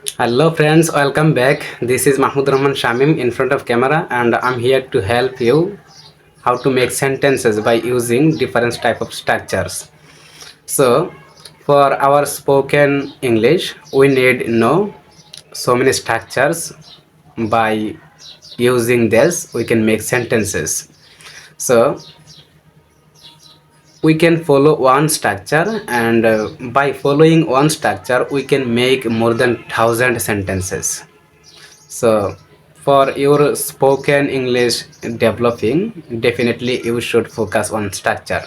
Hello friends, welcome back. This is Mahmoud Rahman Shamim in front of camera and I'm here to help you how to make sentences by using different type of structures. So for our spoken English, we need know so many structures. By using this, we can make sentences. So we can follow one structure and by following one structure, we can make more than 1,000 sentences. So, for your spoken English developing, definitely you should focus on structure.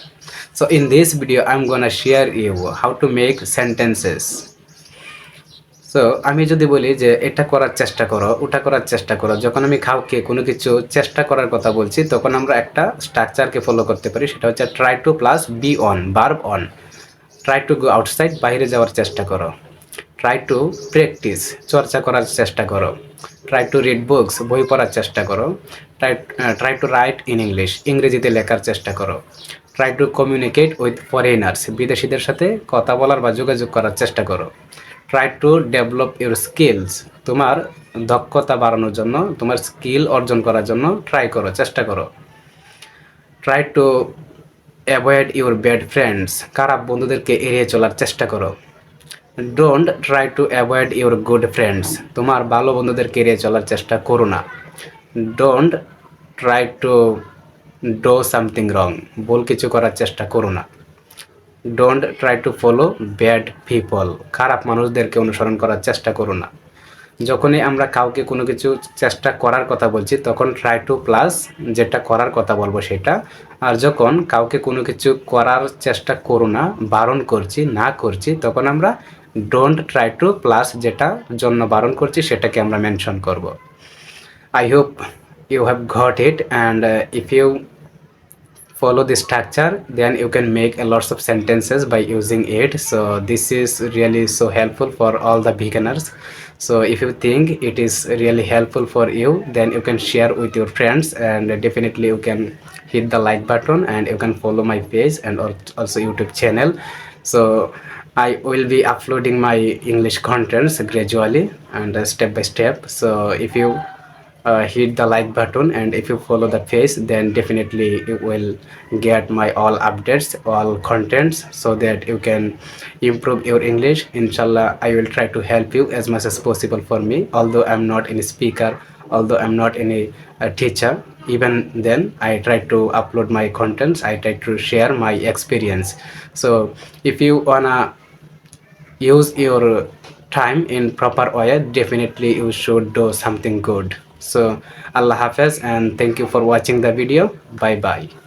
So, in this video, I'm gonna share you how to make sentences. So আমি যদি বলি যে এটা করার চেষ্টা করো, ওটা করার চেষ্টা করো, যখন আমি কাউকে কোনো কিছু চেষ্টা করার কথা বলছি, তখন আমরা একটা স্ট্রাকচারকে ফলো করতে পারি। সেটা হচ্ছে try to plus V one, verb one. Try to go outside, বাইরে যাওয়ার চেষ্টা করো। ট্রাই টু প্র্যাকটিস, চর্চা করার চেষ্টা করো। ট্রাই টু রিড বুকস, বই পড়ার চেষ্টা করো। Try two right in English, ইংরেজিতে লেখার চেষ্টা করো। Try to communicate with foreigners, বিদেশিদের সাথে কথা বলার বা যোগাযোগ করার চেষ্টা করো। Try to develop your skills, তোমার দক্ষতা বাড়ানোর জন্য, তোমার স্কিল অর্জন করার জন্য ট্রাই করো, চেষ্টা করো। Try to avoid your bad friends, খারাপ বন্ধুদেরকে এড়িয়ে চলার চেষ্টা করো। Don't try to avoid your good friends, তোমার ভালো বন্ধুদেরকে এড়িয়ে চলার চেষ্টা করো না। Don't try to do something wrong, ভুল কিছু করার চেষ্টা করো না। Don't try to follow bad people, খারাপ মানুষদেরকে অনুসরণ করার চেষ্টা করো না। যখনই আমরা কাউকে কোনো কিছু চেষ্টা করার কথা বলছি, তখন ট্রাই টু প্লাস যেটা করার কথা বলবো সেটা। আর যখন কাউকে কোনো কিছু করার চেষ্টা করো না বারণ করছি, না করছি, তখন আমরা ডোন্ট ট্রাই টু প্লাস যেটা জন্য বারণ করছি সেটাকে আমরা মেনশন করব। I hope you have got it, and if you follow the structure, then you can make a lots of sentences by using it. So this is really so helpful for all the beginners. So if you think it is really helpful for you, then you can share with your friends, and definitely you can hit the like button, and you can follow my page and also YouTube channel. So I will be uploading my English contents gradually and step by step. So if you hit the like button and if you follow the page, then definitely you will get my all updates, all contents, so that you can improve your English. Inshallah, I will try to help you as much as possible for me, although I'm not any speaker, although I'm not any teacher. Even then I try to upload my contents, I try to share my experience. So if you wanna use your time in proper way, definitely you should do something good. So Allah Hafiz, and thank you for watching the video. Bye bye.